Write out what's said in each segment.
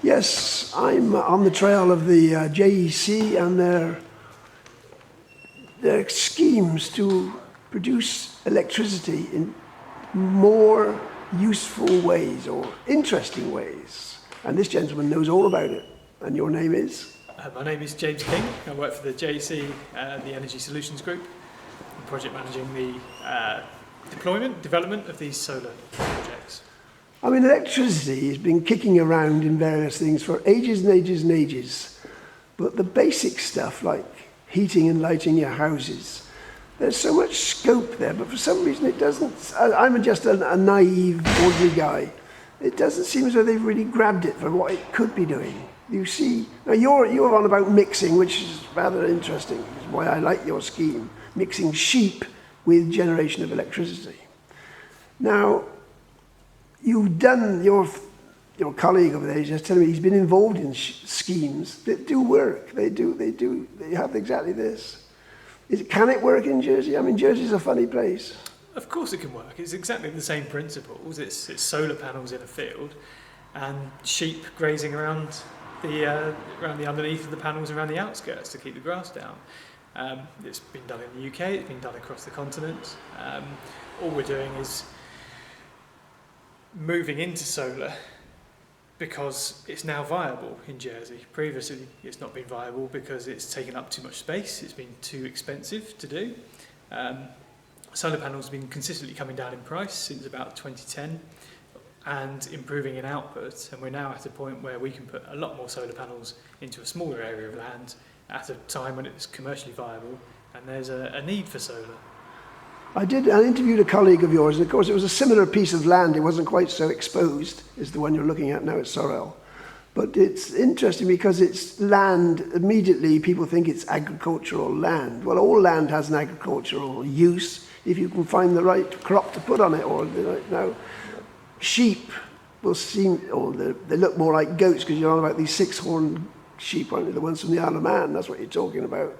Yes, I'm on the trail of the JEC and their schemes to produce electricity in more useful ways or interesting ways. And this gentleman knows all about it. And your name is? My name is James King. I work for the JEC, the Energy Solutions Group. I'm project managing the development of these solar projects. I mean, electricity has been kicking around in various things for ages and ages and ages. But the basic stuff like heating and lighting your houses, there's so much scope there, but for some reason it doesn't. I'm just a naive, ordinary guy. It doesn't seem as though they've really grabbed it for what it could be doing. You see, now you're on about mixing, which is rather interesting. It's why I like your scheme, mixing sheep with generation of electricity. Now, you've done, your colleague over there is just telling me he's been involved in schemes that do work. They have exactly this. Can it work in Jersey? I mean, Jersey's a funny place. Of course it can work. It's exactly the same principles. It's solar panels in a field and sheep grazing around the underneath of the panels around the outskirts to keep the grass down. It's been done in the UK, it's been done across the continent. All we're doing is moving into solar because it's now viable in Jersey. Previously it's not been viable because it's taken up too much space, it's been too expensive to do. Solar panels have been consistently coming down in price since about 2010 and improving in output, and we're now at a point where we can put a lot more solar panels into a smaller area of land at a time when it's commercially viable and there's a need for solar. I interviewed a colleague of yours, and of course it was a similar piece of land. It wasn't quite so exposed as the one you're looking at now at Sorel. But it's interesting because it's land, immediately people think it's agricultural land. Well, all land has an agricultural use if you can find the right crop to put on it. Or now, sheep will seem, or they look more like goats because you're on about these six-horned sheep, aren't they? The ones from the Isle of Man, that's what you're talking about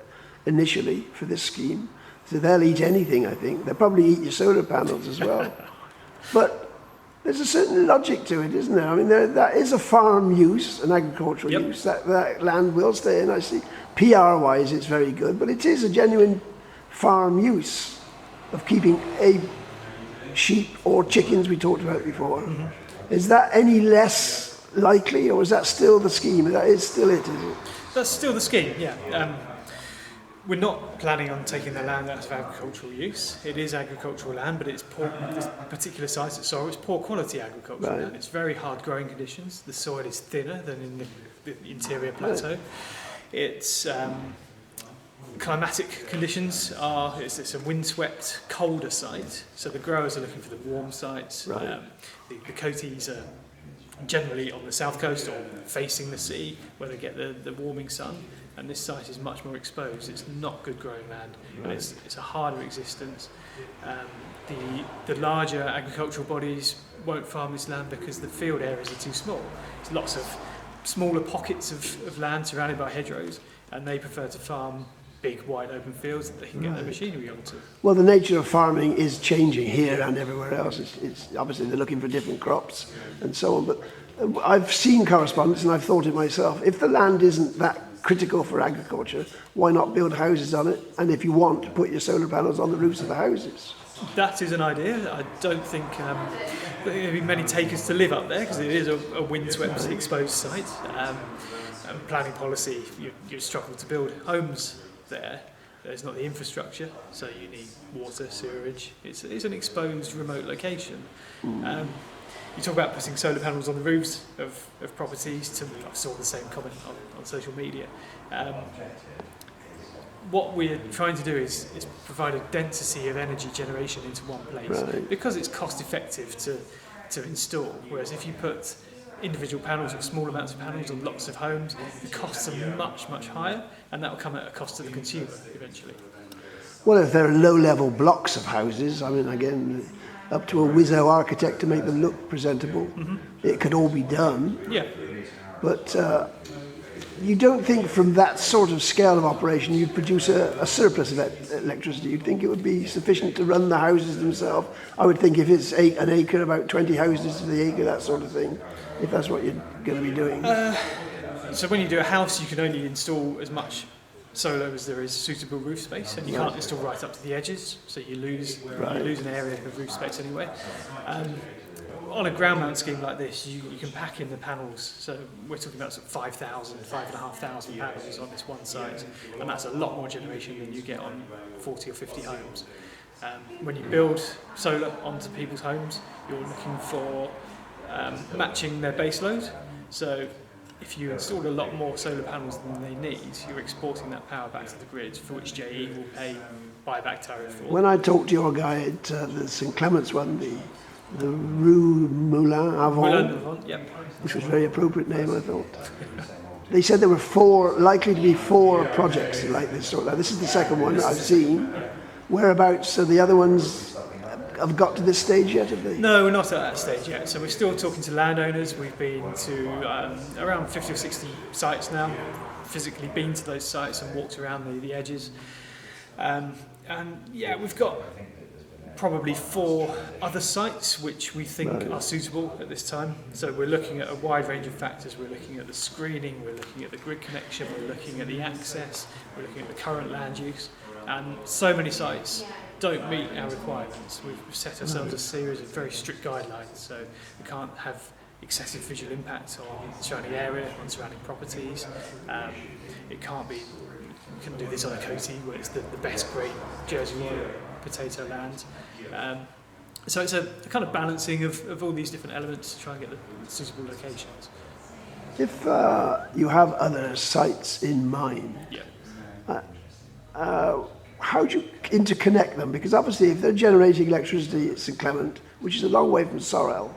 initially for this scheme. So they'll eat anything, I think. They'll probably eat your solar panels as well. But there's a certain logic to it, isn't there? I mean, that is a farm use, an agricultural use. That land will stay in. I see PR-wise it's very good, but it is a genuine farm use of keeping a sheep or chickens we talked about before. Mm-hmm. Is that any less likely, or is that still the scheme? That is still it, is it? That's still the scheme, yeah. We're not planning on taking the land out of agricultural use. It is agricultural land, but it's poor, this particular site at Sorel, it's poor quality agricultural land. It's very hard growing conditions. The soil is thinner than in the interior plateau. Right. It's climatic conditions it's a windswept, colder site. So the growers are looking for the warm sites. Right. The coatees are generally on the south coast or facing the sea, where they get the warming sun. And this site is much more exposed. It's not good growing land, and it's a harder existence. The larger agricultural bodies won't farm this land because the field areas are too small. There's lots of smaller pockets of land surrounded by hedgerows, and they prefer to farm big, wide open fields that they can get their machinery onto. Well, the nature of farming is changing here and everywhere else. It's obviously they're looking for different crops and so on. But I've seen correspondence, and I've thought it myself. If the land isn't that critical for agriculture, why not build houses on it? And if you want, put your solar panels on the roofs of the houses. That is an idea. I don't think there'll be many takers to live up there because it is a windswept, exposed site. And planning policy, you struggle to build homes there. There's not the infrastructure, so you need water, sewerage. It's an exposed, remote location. You talk about putting solar panels on the roofs of properties. I saw the same comment on social media. What we're trying to do is provide a density of energy generation into one place, because it's cost effective to install. Whereas if you put individual panels or small amounts of panels on lots of homes, the costs are much, much higher, and that will come at a cost to the consumer eventually. Well, if there are low-level blocks of houses, I mean, again, up to a whizzo architect to make them look presentable. Mm-hmm. It could all be done. Yeah. But you don't think from that sort of scale of operation you'd produce a surplus of electricity. You'd think it would be sufficient to run the houses themselves. I would think if it's an acre, about 20 houses to the acre, that sort of thing, if that's what you're going to be doing. So when you do a house, you can only install as much solar as there is suitable roof space, and you can't install right up to the edges, so you lose an area of roof space anyway. On a ground mount scheme like this, you can pack in the panels, so we're talking about sort of 5,000, 5,500 panels on this one site, and that's a lot more generation than you get on 40 or 50 homes. When you build solar onto people's homes, you're looking for matching their base load. So if you install a lot more solar panels than they need, you're exporting that power back to the grid, for which JE will pay buyback tariff for. When I talked to your guy at the St Clement's one, the Rue Moulin Avant, Yep. which was a very appropriate name, I thought. They said there were likely to be four projects like this sort. Now, this is the second one I've seen. Whereabouts? So the other ones have got to this stage yet, have they? No, we're not at that stage yet. So we're still talking to landowners. We've been to around 50 or 60 sites now, physically been to those sites and walked around the edges. And yeah, we've got probably 4 other sites which we think are suitable at this time. So we're looking at a wide range of factors. We're looking at the screening, we're looking at the grid connection, we're looking at the access, we're looking at the current land use. And so many sites don't meet our requirements. We've set ourselves a series of very strict guidelines, so we can't have excessive visual impact on the surrounding area, on surrounding properties. It can't be, we can do this on a coatee where it's the best grade Jersey potato land. So it's a kind of balancing of all these different elements to try and get the suitable locations. If you have other sites in mind, how do you interconnect them? Because obviously if they're generating electricity at St Clement, which is a long way from Sorel,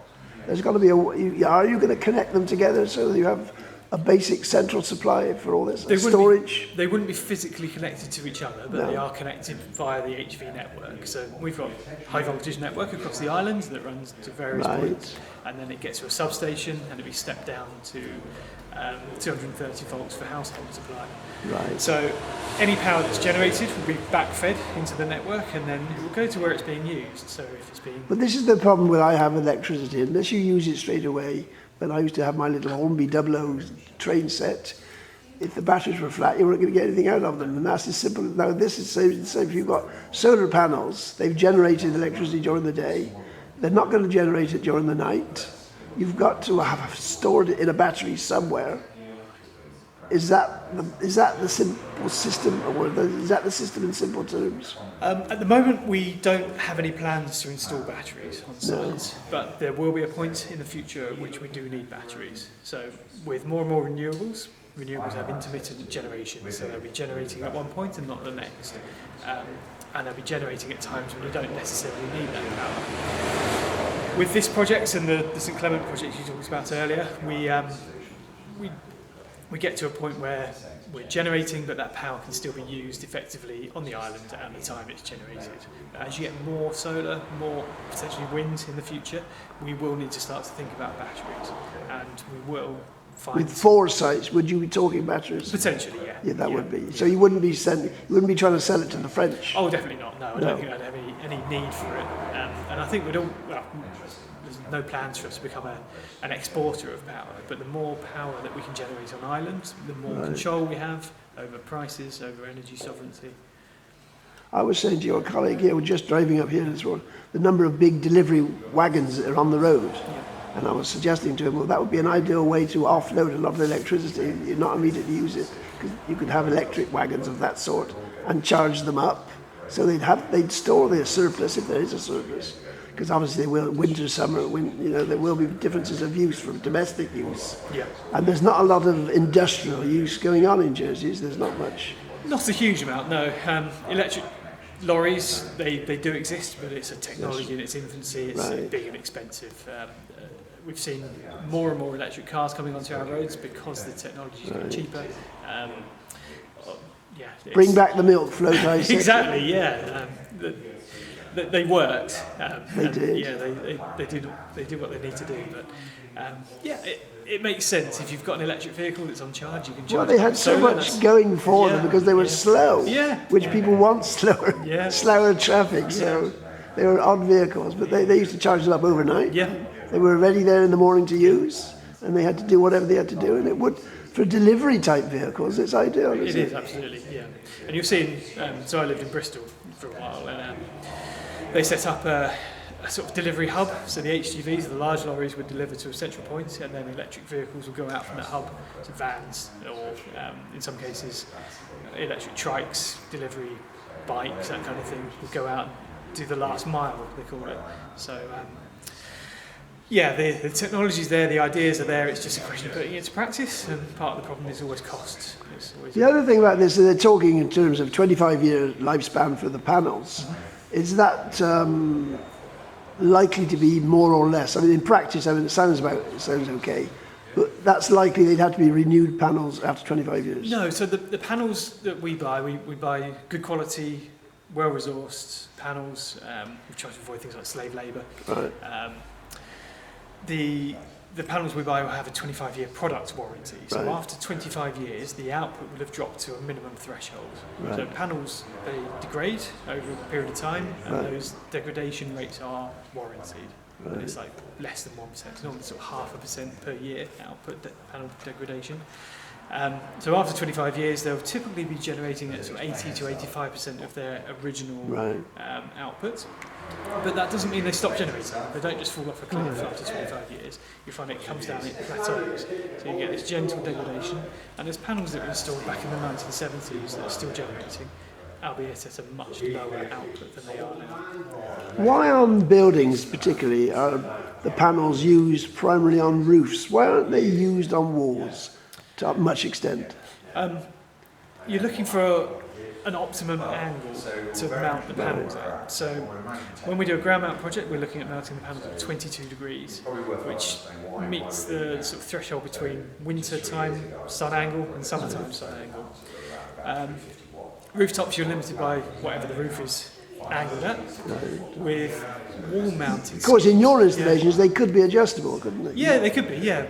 there's got to be are you going to connect them together so that you have a basic central supply for all this storage? They wouldn't be physically connected to each other, but they are connected via the HV network. So we've got a high voltage network across the island that runs to various points, and then it gets to a substation and it'll be stepped down to 230 volts for household supply. Right. So any power that's generated will be backfed into the network, and then it will go to where it's being used. So if it's being... But this is the problem where I have electricity. Unless you use it straight away, when I used to have my little Hornby 00 train set, if the batteries were flat, you weren't going to get anything out of them. And that's as simple. Now this is the same. If you've got solar panels, they've generated electricity during the day. They're not going to generate it during the night. You've got to have stored it in a battery somewhere. Is that the simple system, or is that the system in simple terms? At the moment, we don't have any plans to install batteries on sites, but there will be a point in the future at which we do need batteries. So with more and more renewables have intermittent generation, so they'll be generating at one point and not at the next. And they'll be generating at times when you don't necessarily need that power. With this project and the St Clement project you talked about earlier, we get to a point where we're generating, but that power can still be used effectively on the island at the time it's generated. As you get more solar, more potentially wind in the future, we will need to start to think about batteries, and we will find... With 4 sites, would you be talking batteries? Potentially, yeah. Yeah, that would be. So you wouldn't be trying to sell it to the French? Oh, definitely not. No, I don't think I'd have any need for it. And I think there's no plans for us to become an exporter of power, but the more power that we can generate on island, the more control we have over prices, over energy sovereignty. I was saying to your colleague here, we're just driving up here, the number of big delivery wagons that are on the road. Yeah. And I was suggesting to him, well, that would be an ideal way to offload a lot of electricity. You not immediately use it, because you could have electric wagons of that sort and charge them up. So they'd store their surplus if there is a surplus. Because obviously they will, winter, summer, there will be differences of use from domestic use. Yeah. And there's not a lot of industrial use going on in Jersey. There's not much. Not a huge amount, no. Electric lorries, they do exist, but it's a technology in its infancy. It's big and expensive. We've seen more and more electric cars coming onto our roads because the technology is getting cheaper. Bring back the milk float, I said. Exactly, yeah. They worked. They did. Yeah, they do what they need to do. But it makes sense. If you've got an electric vehicle that's on charge, you can charge. Well, they had so solar, much going for them because they were slow, which people want slower traffic. So they were odd vehicles, but they used to charge them up overnight. Yeah. They were ready there in the morning to use, and they had to do whatever they had to do, and it would, for delivery type vehicles, it's ideal. It is, absolutely, yeah. And you'll see, so I lived in Bristol for a while, and they set up a sort of delivery hub. So the HGVs, the large lorries, would deliver to a central point, and then electric vehicles would go out from that hub to vans, or in some cases, electric trikes, delivery bikes, that kind of thing, would go out and do the last mile, they call it. So, the technology's there, the ideas are there, it's just a question of putting it into practice, and part of the problem is always cost. The other thing about this is they're talking in terms of 25-year lifespan for the panels. Is that likely to be more or less? I mean, in practice, it sounds okay, but that's likely they'd have to be renewed panels after 25 years. No, so the panels that we buy, we buy good quality, well-resourced panels. We try to avoid things like slave labour. Right. The panels we buy will have a 25-year product warranty. So Right. after 25 years, the output will have dropped to a minimum threshold. Right. So panels, they degrade over a period of time, and Right. those degradation rates are warranted. Right. And it's like less than 1%, it's normally sort of 0.5% per year output panel degradation. So after 25 years, they'll typically be generating at sort of 80 to 85% of their original Right. output. But that doesn't mean they stop generating. They don't just fall off a cliff after 25 years. You find it comes down, it plateaus. So you get this gentle degradation. And there's panels that were installed back in the 1970s that are still generating, albeit at a much lower output than they are now. Why on buildings particularly are the panels used primarily on roofs? Why aren't they used on walls to much extent? You're looking for an optimum angle to mount the panels at. So when we do a ground mount project, we're looking at mounting the panels at 22 degrees, which meets the sort of threshold between winter time sun angle and summertime sun angle. Rooftops, you're limited by whatever the roof is angled at. With wall mounted. Of course, in your installations, they could be adjustable, couldn't they? Yeah, they could be, yeah.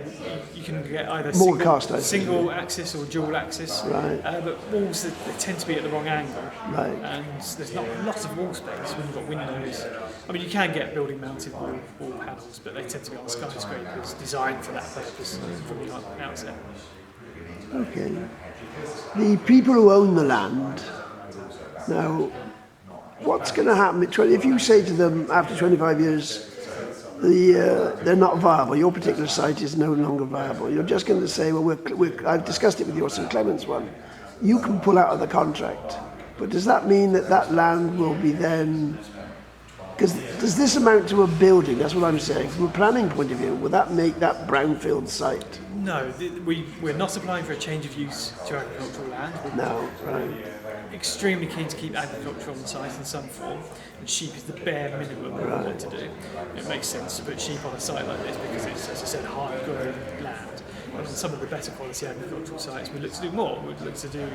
You can get either More cast, I think. single axis or dual axis. Right. But walls, they tend to be at the wrong angle. Right. And there's not lots of wall space when you've got windows. I mean, you can get building mounted wall panels, but they tend to be on skyscrapers designed for that purpose from the outset. Okay. The people who own the land, now, what's going to happen if you say to them after 25 years, they're not viable, your particular site is no longer viable, you're just going to say, well, I've discussed it with your St Clement's one, you can pull out of the contract. But does that mean that land will be then, because does this amount to a building? That's what I'm saying. From a planning point of view, will that make that brownfield site? No, we're not applying for a change of use to agricultural land. No, right. Extremely keen to keep agriculture on the site in some form, and sheep is the bare minimum we want to do. It makes sense to put sheep on a site like this because it's, as I said, hard-grown land. And on some of the better quality agricultural sites, we look to do more. We'd look to do,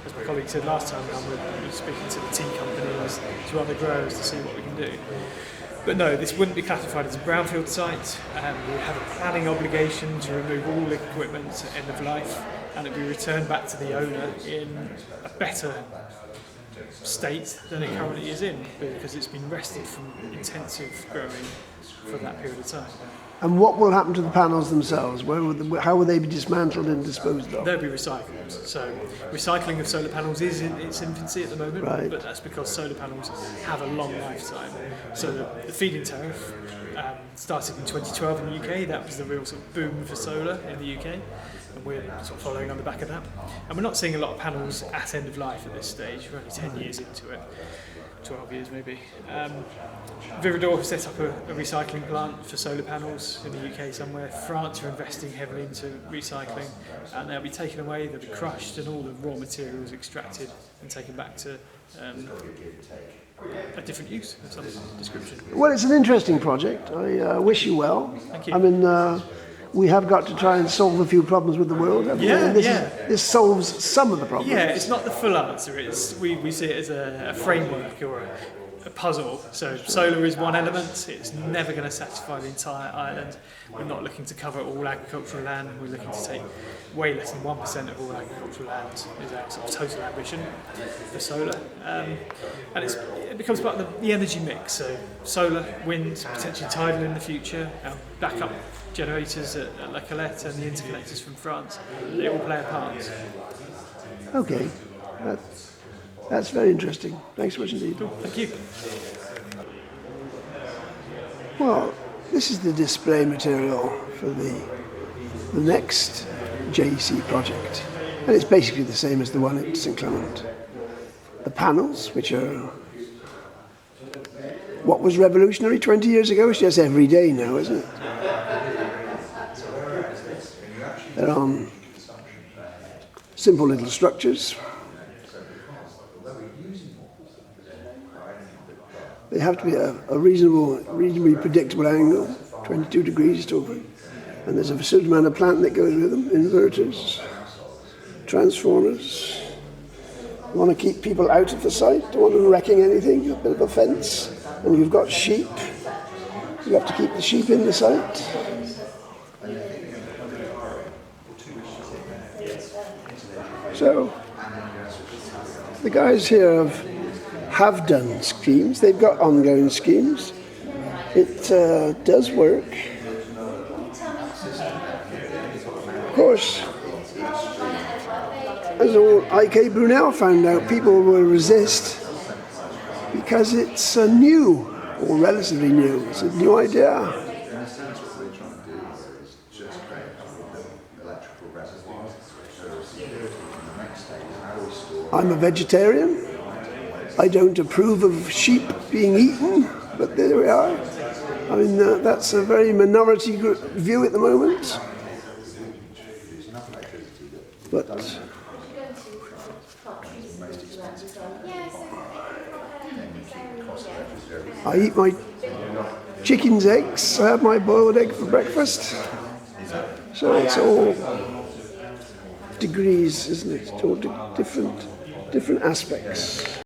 as my colleague said last time around, we're speaking to the tea companies, to other growers to see what we can do. But no, this wouldn't be classified as a brownfield site. We have a planning obligation to remove all equipment at end of life, and it will be returned back to the owner in a better state than it currently is in, because it's been rested from intensive growing for that period of time. And what will happen to the panels themselves? How will they be dismantled and disposed of? They'll be recycled. So recycling of solar panels is in its infancy at the moment, Right. but that's because solar panels have a long lifetime. So the feed-in tariff started in 2012 in the UK. That was the real sort of boom for solar in the UK, and we're sort of following on the back of that. And we're not seeing a lot of panels at end of life at this stage. We're only 10 years into it. 12 years maybe. Viridor have set up a recycling plant for solar panels in the UK somewhere. France are investing heavily into recycling, and they'll be taken away, they'll be crushed, and all the raw materials extracted and taken back to a different use of some description. Well, it's an interesting project. I wish you well. Thank you. I mean, we have got to try and solve a few problems with the world, haven't we? Yeah, And this solves some of the problems. Yeah, it's not the full answer. We see it as a framework or a a puzzle. So solar is one element. It's never going to satisfy the entire island. We're not looking to cover all agricultural land. We're looking to take way less than 1% of all agricultural land is our sort of total ambition for solar. And it becomes part of the energy mix. So solar, wind, potentially tidal in the future, our backup generators at La Colette and the interconnectors from France, they all play a part. Okay, that's very interesting. Thanks so much indeed. Cool, thank you. Well, this is the display material for the next JEC project. And it's basically the same as the one at St Clement. The panels, which are what was revolutionary 20 years ago, is just every day now, isn't it? They're on simple little structures. They have to be a reasonably predictable angle, 22 degrees to over. And there's a certain amount of plant that goes with them, inverters, transformers. You want to keep people out of the site, don't want them wrecking anything, a bit of a fence. And you've got sheep, you have to keep the sheep in the site. So, the guys here have done schemes, they've got ongoing schemes. It does work. Of course, as old I.K. Brunel found out, people will resist because it's new, or relatively new. It's a new idea. In a sense, what we're trying to do here is just create a couple of electrical reservoirs. So security in the next stage, how we store. I'm a vegetarian. I don't approve of sheep being eaten, but there we are. I mean, that's a very minority view at the moment. But I eat my chicken's eggs. I have my boiled egg for breakfast. So it's all degrees, isn't it? It's all different aspects.